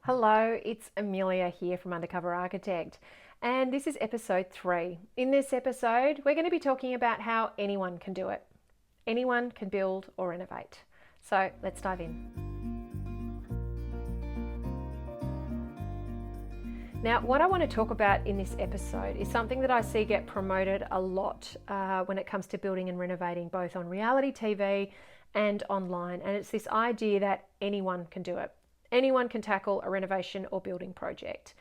Hello, it's Amelia here from Undercover Architect, and this is episode 3. In this episode, we're going to be talking about how anyone can do it. Anyone can build or renovate. So let's dive in. Now, what I want to talk about in this episode is something that I see get promoted a lot when it comes to building and renovating, both on reality TV and online, and it's this idea that anyone can do it. Anyone can tackle a renovation or building project.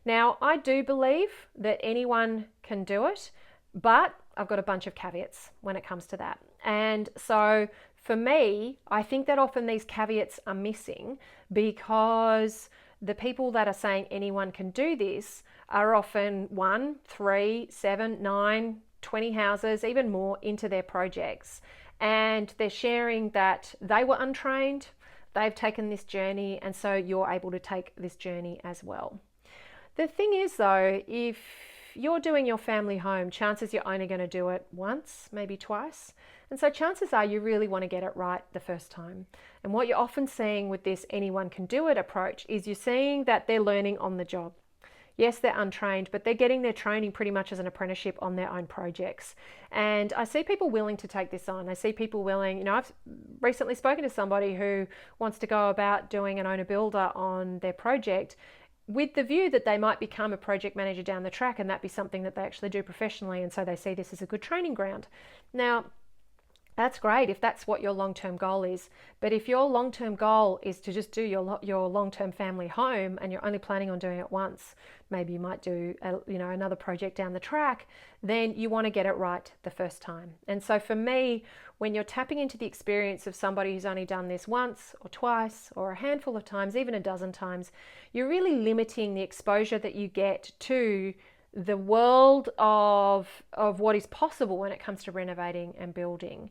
Now, I do believe that anyone can do it, but I've got a bunch of caveats when it comes to that. And so for me, I think that often these caveats are missing because the people that are saying anyone can do this are often 1, 3, 7, 9, 20 houses, even more into their projects. And they're sharing that they were untrained, they've taken this journey, and so you're able to take this journey as well. The thing is though, if you're doing your family home, chances you're only going to do it once, maybe twice. And so chances are you really want to get it right the first time. And what you're often seeing with this anyone can do it approach is you're seeing that they're learning on the job. Yes, they're untrained, but they're getting their training pretty much as an apprenticeship on their own projects. And I see people willing to take this on. I see people willing, I've recently spoken to somebody who wants to go about doing an owner builder on their project with the view that they might become a project manager down the track and that be something that they actually do professionally. And so they see this as a good training ground. Now, that's great if that's what your long-term goal is. But if your long-term goal is to just do your long-term family home and you're only planning on doing it once, maybe you might do another project down the track, then you want to get it right the first time. And so for me, when you're tapping into the experience of somebody who's only done this once or twice or a handful of times, even a dozen times, you're really limiting the exposure that you get to the world of what is possible when it comes to renovating and building.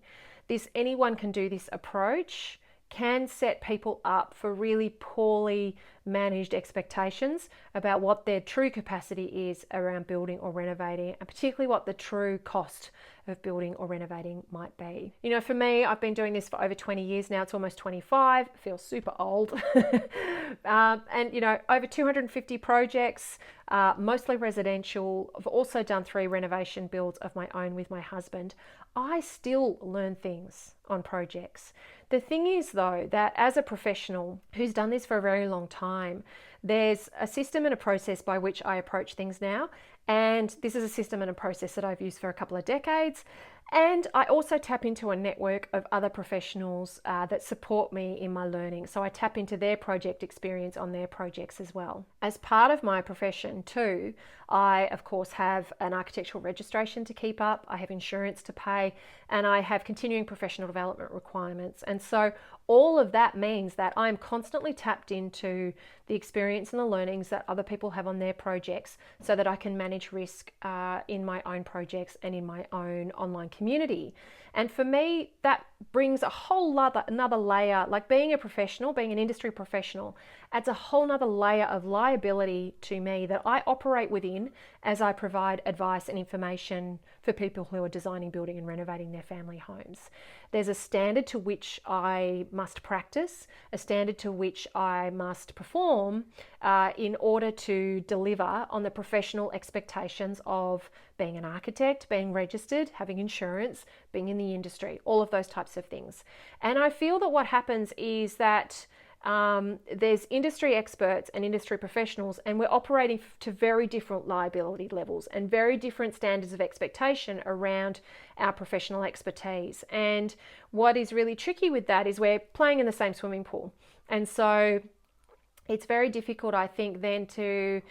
This anyone can do this approach can set people up for really poorly managed expectations about what their true capacity is around building or renovating, and particularly what the true cost of building or renovating might be. For me, I've been doing this for over 20 years now. It's almost 25. It feels super old. And over 250 projects, mostly residential. I've also done 3 renovation builds of my own with my husband. I still learn things on projects. The thing is though, that as a professional who's done this for a very long time, there's a system and a process by which I approach things now. And this is a system and a process that I've used for a couple of decades. And I also tap into a network of other professionals that support me in my learning. So I tap into their project experience on their projects as well. As part of my profession too, I of course have an architectural registration to keep up, I have insurance to pay, and I have continuing professional development requirements. And so all of that means that I'm constantly tapped into the experience and the learnings that other people have on their projects so that I can manage risk in my own projects and in my own online community. And for me, that brings a whole another layer, like being a professional, being an industry professional, adds a whole nother layer of liability to me that I operate within as I provide advice and information for people who are designing, building and renovating their family homes. There's a standard to which I must practice, a standard to which I must perform in order to deliver on the professional expectations of being an architect, being registered, having insurance, being in the industry, all of those types of things. And I feel that what happens is that there's industry experts and industry professionals, and we're operating to very different liability levels and very different standards of expectation around our professional expertise. And what is really tricky with that is we're playing in the same swimming pool. And so it's very difficult, I think, then to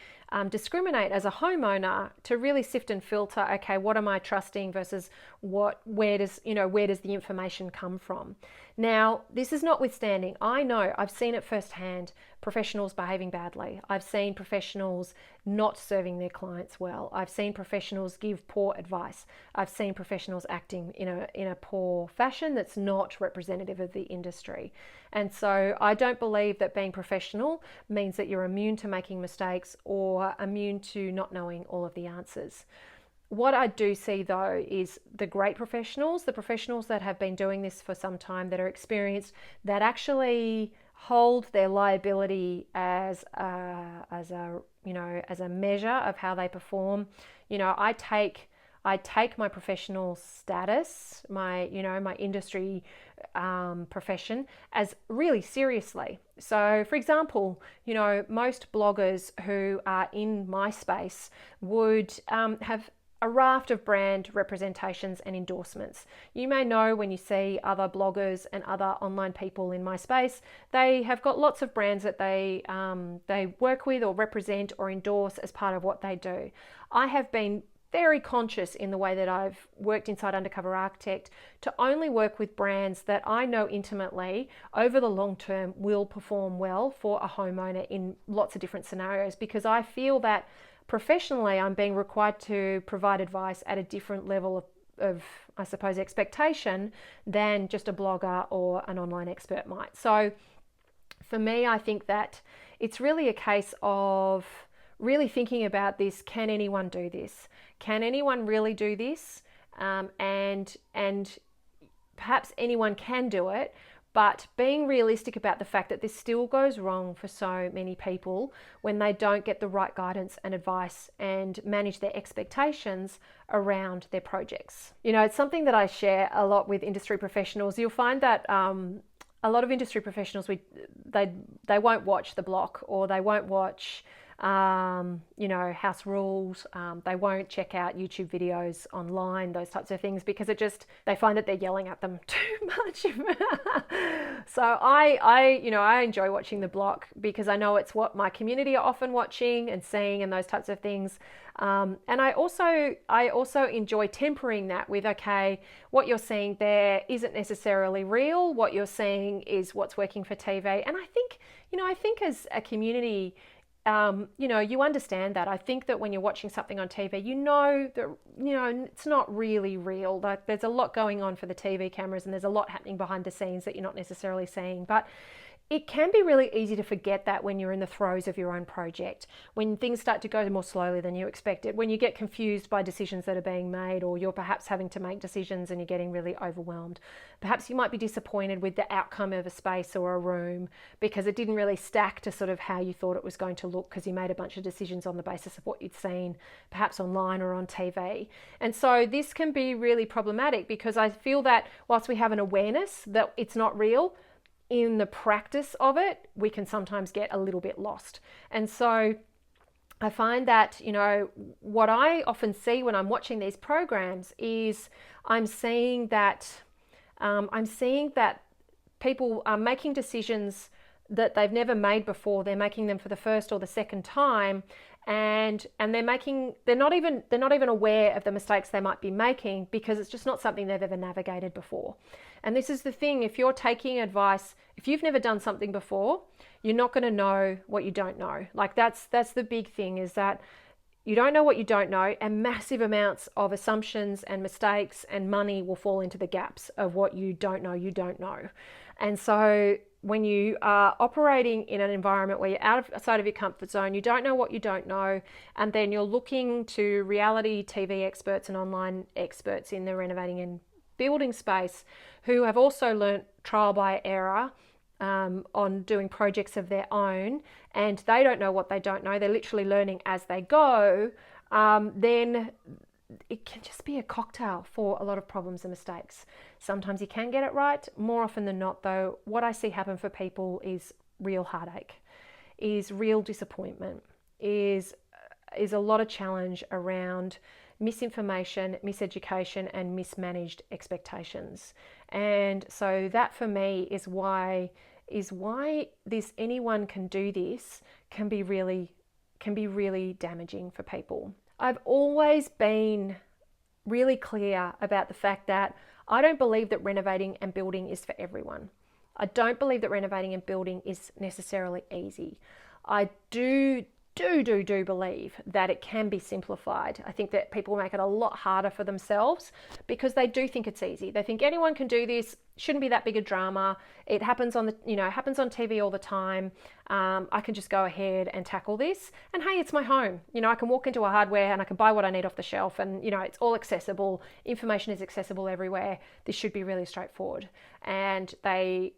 discriminate as a homeowner, to really sift and filter, okay, what am I trusting versus where does the information come from? Now, this is notwithstanding, I know, I've seen it firsthand, professionals behaving badly. I've seen professionals not serving their clients well. I've seen professionals give poor advice. I've seen professionals acting in a poor fashion that's not representative of the industry. And so I don't believe that being professional means that you're immune to making mistakes or immune to not knowing all of the answers. What I do see though is the great professionals, the professionals that have been doing this for some time, that are experienced, that actually hold their liability as a measure of how they perform. I take my professional status, my industry profession, as really seriously. So, for example, most bloggers who are in my space would have a raft of brand representations and endorsements. You may know when you see other bloggers and other online people in my space, they have got lots of brands that they work with or represent or endorse as part of what they do. I have been very conscious in the way that I've worked inside Undercover Architect to only work with brands that I know intimately over the long term will perform well for a homeowner in lots of different scenarios, because I feel that professionally I'm being required to provide advice at a different level of I suppose, expectation than just a blogger or an online expert might. So for me, I think that it's really a case of really thinking about this. Can anyone do this? Can anyone really do this? And perhaps anyone can do it, but being realistic about the fact that this still goes wrong for so many people when they don't get the right guidance and advice and manage their expectations around their projects. It's something that I share a lot with industry professionals. You'll find that a lot of industry professionals, they won't watch The Block, or they won't watch house rules. They won't check out YouTube videos online, those types of things, because they find that they're yelling at them too much. So I enjoy watching The Block because I know it's what my community are often watching and seeing and those types of things. And I also enjoy tempering that with, okay, what you're seeing there isn't necessarily real. What you're seeing is what's working for TV. And I think as a community, you understand that. I think that when you're watching something on TV, that, it's not really real. Like, there's a lot going on for the TV cameras, and there's a lot happening behind the scenes that you're not necessarily seeing. But it can be really easy to forget that when you're in the throes of your own project, when things start to go more slowly than you expected, when you get confused by decisions that are being made, or you're perhaps having to make decisions and you're getting really overwhelmed. Perhaps you might be disappointed with the outcome of a space or a room because it didn't really stack to sort of how you thought it was going to look, because you made a bunch of decisions on the basis of what you'd seen, perhaps online or on TV. And so this can be really problematic, because I feel that whilst we have an awareness that it's not real, in the practice of it, we can sometimes get a little bit lost. And so I find that, what I often see when I'm watching these programs is I'm seeing that people are making decisions that they've never made before. They're making them for the first or the second time, and they're not even aware of the mistakes they might be making, because it's just not something they've ever navigated before. And this is the thing: if you're taking advice, if you've never done something before, you're not going to know what you don't know. Like, that's the big thing, is that you don't know what you don't know, and massive amounts of assumptions and mistakes and money will fall into the gaps of what you don't know. And so when you are operating in an environment where you're outside of your comfort zone, you don't know what you don't know, and then you're looking to reality TV experts and online experts in the renovating and building space who have also learnt trial by error on doing projects of their own, and they don't know what they don't know, they're literally learning as they go, then it can just be a cocktail for a lot of problems and mistakes. Sometimes you can get it right. More often than not, though, what I see happen for people is real heartache, is real disappointment, is a lot of challenge around misinformation, miseducation, and mismanaged expectations. And so that, for me, is why this anyone can do this can be really damaging for people. I've always been really clear about the fact that I don't believe that renovating and building is for everyone. I don't believe that renovating and building is necessarily easy. I do believe that it can be simplified. I think that people make it a lot harder for themselves because they do think it's easy. They think anyone can do this, shouldn't be that big a drama. It happens on happens on TV all the time. I can just go ahead and tackle this. And hey, it's my home. I can walk into a hardware and I can buy what I need off the shelf, and it's all accessible. Information is accessible everywhere. This should be really straightforward. And they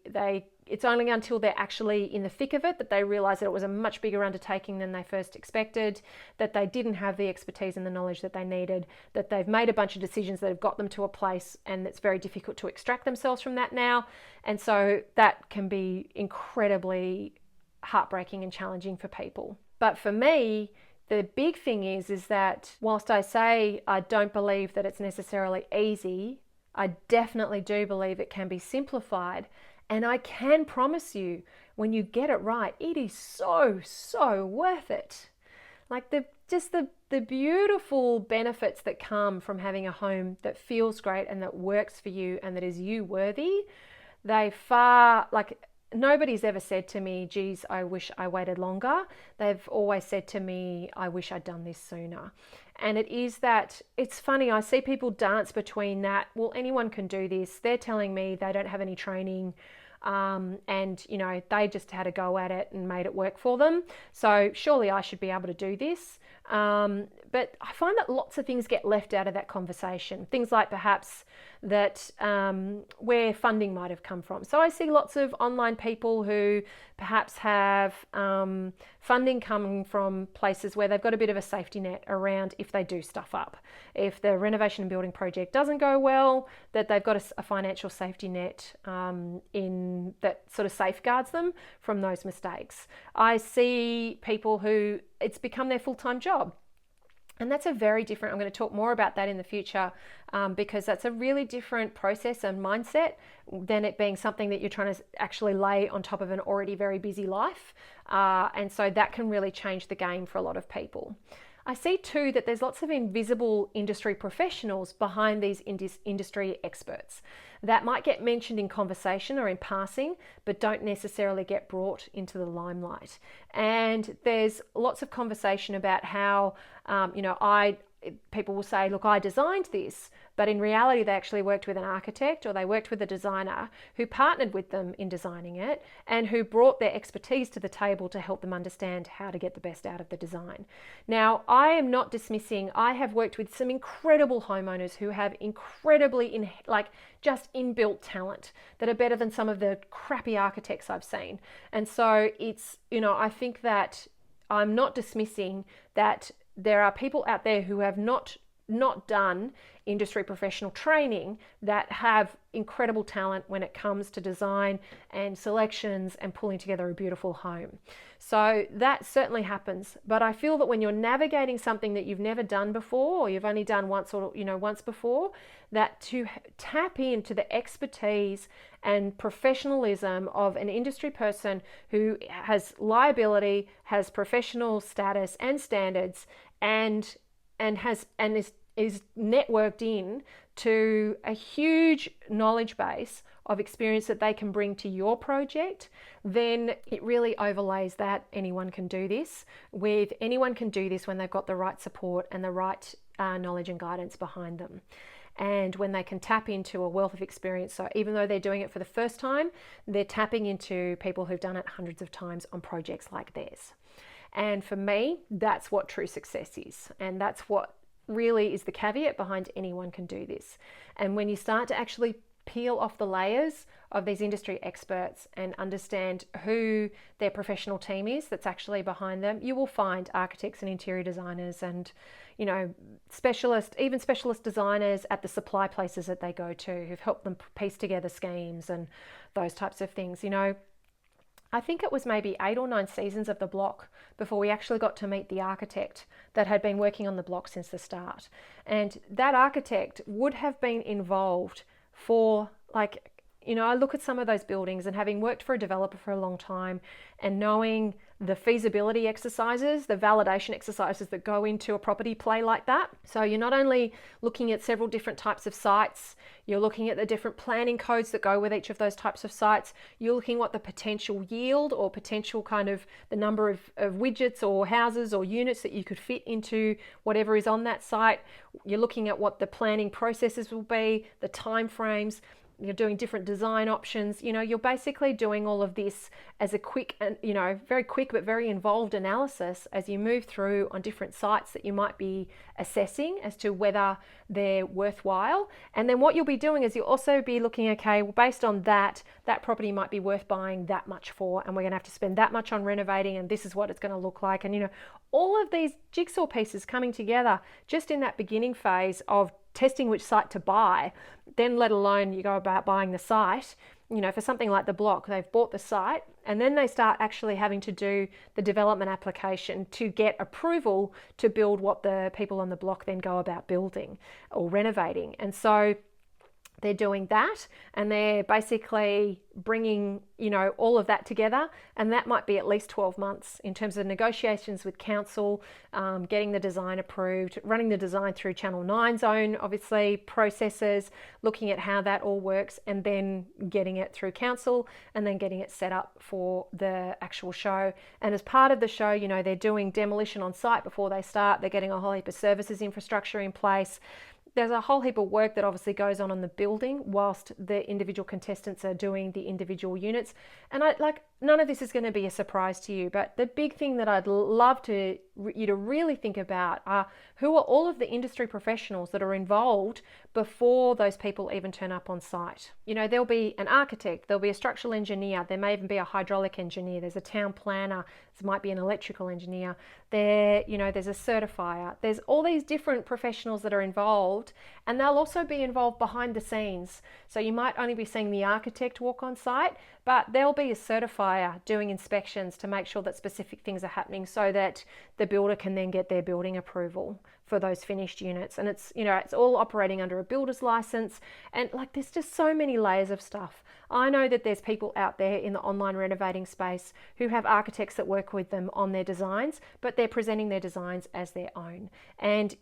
it's only until they're actually in the thick of it that they realize that it was a much bigger undertaking than they first expected, that they didn't have the expertise and the knowledge that they needed, that they've made a bunch of decisions that have got them to a place and it's very difficult to extract themselves from that now. And so that can be incredibly heartbreaking and challenging for people. But for me, the big thing is that whilst I say I don't believe that it's necessarily easy, I definitely do believe it can be simplified. And I can promise you, when you get it right, it is so, so worth it. Like the beautiful benefits that come from having a home that feels great and that works for you and that is you worthy, nobody's ever said to me, geez, I wish I waited longer. They've always said to me, I wish I'd done this sooner. And it's funny, I see people dance between that, well, anyone can do this. They're telling me they don't have any training, and they just had a go at it and made it work for them. So surely I should be able to do this. But I find that lots of things get left out of that conversation. Things like perhaps that where funding might have come from. So I see lots of online people who perhaps have funding coming from places where they've got a bit of a safety net around if they do stuff up. If the renovation and building project doesn't go well, that they've got a financial safety net in that sort of safeguards them from those mistakes. I see people who it's become their full-time job. And that's a very different, I'm going to talk more about that in the future, because that's a really different process and mindset than it being something that you're trying to actually lay on top of an already very busy life. And so that can really change the game for a lot of people. I see too that there's lots of invisible industry professionals behind these industry experts that might get mentioned in conversation or in passing, but don't necessarily get brought into the limelight. And there's lots of conversation about how, people will say, look, I designed this, but in reality, they actually worked with an architect or they worked with a designer who partnered with them in designing it and who brought their expertise to the table to help them understand how to get the best out of the design. Now, I am not dismissing, I have worked with some incredible homeowners who have incredibly just inbuilt talent that are better than some of the crappy architects I've seen. And so it's, I think that I'm not dismissing that there are people out there who have not done industry professional training that have incredible talent when it comes to design and selections and pulling together a beautiful home. So that certainly happens. But I feel that when you're navigating something that you've never done before, or you've only done once before, that to tap into the expertise and professionalism of an industry person who has liability, has professional status and standards, and is networked in to a huge knowledge base of experience that they can bring to your project, then it really overlays that anyone can do this. Anyone can do this when they've got the right support and the right knowledge and guidance behind them. And when they can tap into a wealth of experience. So even though they're doing it for the first time, they're tapping into people who've done it hundreds of times on projects like theirs. And for me, that's what true success is. And that's what really is the caveat behind anyone can do this. And when you start to actually peel off the layers of these industry experts and understand who their professional team is that's actually behind them, you will find architects and interior designers and, specialist designers at the supply places that they go to who've helped them piece together schemes and those types of things. I think it was maybe 8 or 9 seasons of the block before we actually got to meet the architect that had been working on the block since the start. And that architect would have been involved for I look at some of those buildings and having worked for a developer for a long time and knowing the feasibility exercises, the validation exercises that go into a property play like that. So you're not only looking at several different types of sites, you're looking at the different planning codes that go with each of those types of sites. You're looking at what the potential yield or potential kind of the number of widgets or houses or units that you could fit into whatever is on that site. You're looking at what the planning processes will be, the time frames. you're doing different design options. You're basically doing all of this as a quick and, very quick but very involved analysis as you move through on different sites that you might be assessing as to whether they're worthwhile. And then what you'll be doing is you'll also be looking, okay, well, based on that property might be worth buying that much for, and we're going to have to spend that much on renovating, and this is what it's going to look like. And, all of these jigsaw pieces coming together just in that beginning phase of testing which site to buy, then let alone you go about buying the site. For something like the block, they've bought the site and then they start actually having to do the development application to get approval to build what the people on the block then go about building or renovating. And so they're doing that, and they're basically bringing, all of that together, and that might be at least 12 months in terms of negotiations with council, getting the design approved, running the design through Channel 9's own, obviously, processes, looking at how that all works, and then getting it through council, and then getting it set up for the actual show. And as part of the show, they're doing demolition on site before they start. They're getting a whole heap of services infrastructure in place. There's a whole heap of work that obviously goes on the building whilst the individual contestants are doing the individual units. And none of this is going to be a surprise to you, but the big thing that I'd love you to really think about are who are all of the industry professionals that are involved before those people even turn up on site. There'll be an architect, there'll be a structural engineer, there may even be a hydraulic engineer, there's a town planner, there might be an electrical engineer, there's a certifier, there's all these different professionals that are involved, and they'll also be involved behind the scenes. So you might only be seeing the architect walk on site, but there'll be a certifier doing inspections to make sure that specific things are happening so that the builder can then get their building approval for those finished units. And it's all operating under a builder's license, and there's just so many layers of stuff. I know that there's people out there in the online renovating space who have architects that work with them on their designs, but they're presenting their designs as their own. And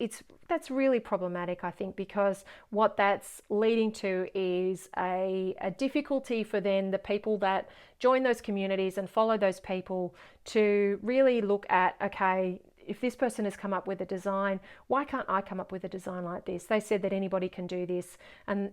that's really problematic, I think, because what that's leading to is a difficulty for then the people that join those communities and follow those people to really look at, okay, if this person has come up with a design, why can't I come up with a design like this? They said that anybody can do this. And,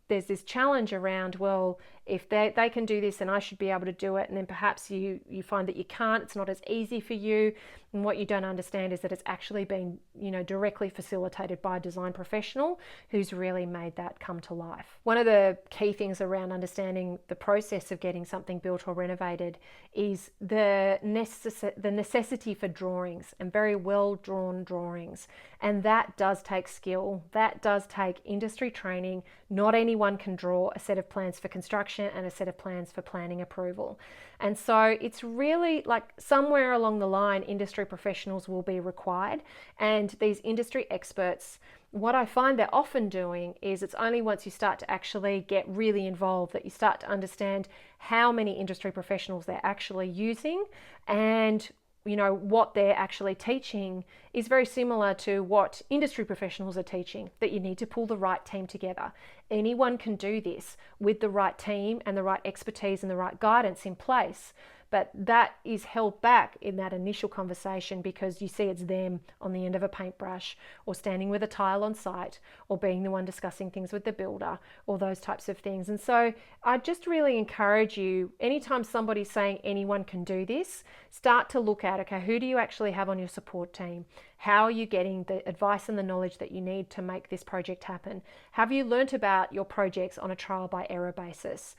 there's this challenge around, well, if they can do this, then I should be able to do it. And then perhaps you find that you can't, it's not as easy for you. And what you don't understand is that it's actually been, directly facilitated by a design professional who's really made that come to life. One of the key things around understanding the process of getting something built or renovated is the necessity for drawings, and very well drawn drawings. And that does take skill. That does take industry training. Not anyone can draw a set of plans for construction and a set of plans for planning approval. And so it's really somewhere along the line, industry professionals will be required. And these industry experts, what I find they're often doing is it's only once you start to actually get really involved that you start to understand how many industry professionals they're actually using, and what they're actually teaching is very similar to what industry professionals are teaching, that you need to pull the right team together. Anyone can do this with the right team and the right expertise and the right guidance in place. But that is held back in that initial conversation because you see it's them on the end of a paintbrush, or standing with a tile on site, or being the one discussing things with the builder, or those types of things. And so I just really encourage you, anytime somebody's saying anyone can do this, start to look at, okay, who do you actually have on your support team? How are you getting the advice and the knowledge that you need to make this project happen? Have you learnt about your projects on a trial by error basis?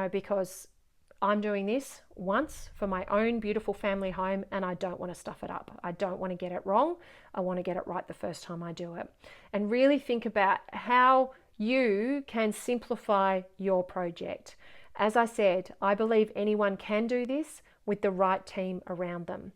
Because I'm doing this once for my own beautiful family home, and I don't want to stuff it up. I don't want to get it wrong. I want to get it right the first time I do it. And really think about how you can simplify your project. As I said, I believe anyone can do this with the right team around them,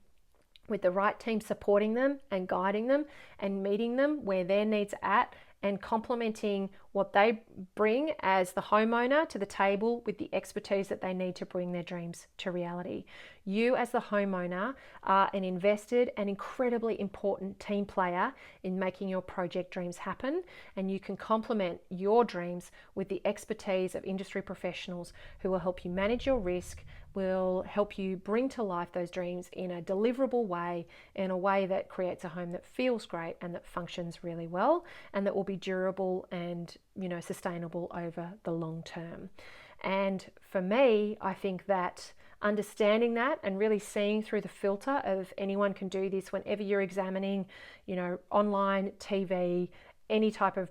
with the right team supporting them and guiding them and meeting them where their needs are at, and complementing what they bring as the homeowner to the table with the expertise that they need to bring their dreams to reality. You as the homeowner are an invested and incredibly important team player in making your project dreams happen, and you can complement your dreams with the expertise of industry professionals who will help you manage your risk, will help you bring to life those dreams in a deliverable way, in a way that creates a home that feels great and that functions really well, and that will be durable and, sustainable over the long term. And for me, I think that understanding that and really seeing through the filter of anyone can do this whenever you're examining, online, TV, any type of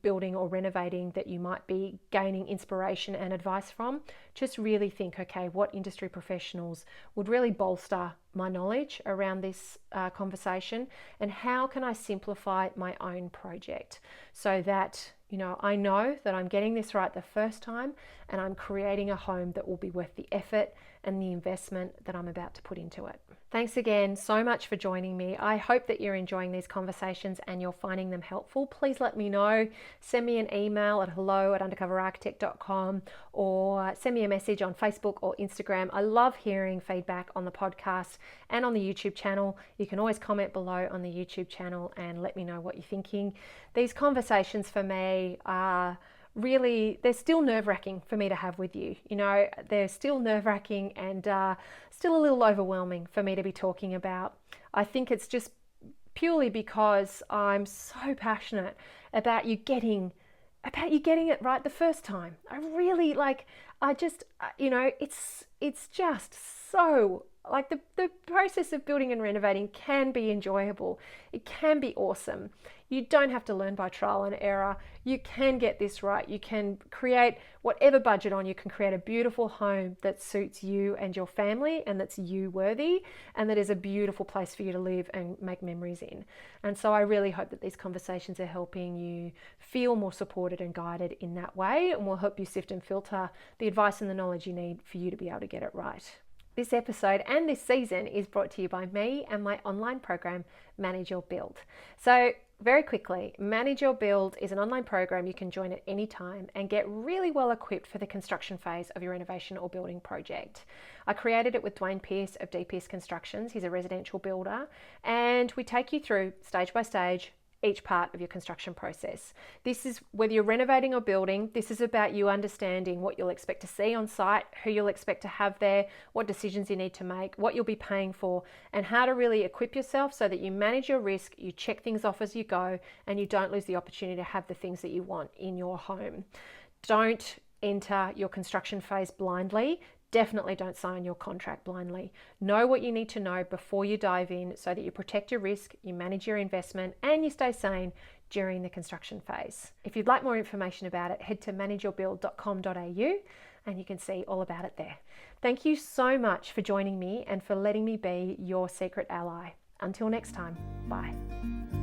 building or renovating that you might be gaining inspiration and advice from, just really think, okay, what industry professionals would really bolster my knowledge around this conversation, and how can I simplify my own project so that I know that I'm getting this right the first time and I'm creating a home that will be worth the effort and the investment that I'm about to put into it. Thanks again so much for joining me. I hope that you're enjoying these conversations and you're finding them helpful. Please let me know. Send me an email at hello@undercoverarchitect.com or send me a message on Facebook or Instagram. I love hearing feedback on the podcast and on the YouTube channel. You can always comment below on the YouTube channel and let me know what you're thinking. These conversations for me are really, they're still nerve-wracking for me to have with you. They're still nerve-wracking and still a little overwhelming for me to be talking about. I think it's just purely because I'm so passionate about you getting it right the first time. I really it's just so, like, the process of building and renovating can be enjoyable. It can be awesome. You don't have to learn by trial and error. You can get this right. You can create whatever budget on. You can create a beautiful home that suits you and your family and that's you worthy and that is a beautiful place for you to live and make memories in. And so I really hope that these conversations are helping you feel more supported and guided in that way, and will help you sift and filter the advice and the knowledge you need for you to be able to get it right. This episode and this season is brought to you by me and my online program, Manage Your Build. So very quickly, Manage Your Build is an online program you can join at any time and get really well equipped for the construction phase of your renovation or building project. I created it with Dwayne Pearce of DPS Constructions. He's a residential builder, and we take you through stage by stage each part of your construction process. This is whether you're renovating or building. This is about you understanding what you'll expect to see on site, who you'll expect to have there, what decisions you need to make, what you'll be paying for, and how to really equip yourself so that you manage your risk, you check things off as you go, and you don't lose the opportunity to have the things that you want in your home. Don't enter your construction phase blindly. Definitely don't sign your contract blindly. Know what you need to know before you dive in so that you protect your risk, you manage your investment, and you stay sane during the construction phase. If you'd like more information about it, head to manageyourbuild.com.au and you can see all about it there. Thank you so much for joining me and for letting me be your secret ally. Until next time, bye.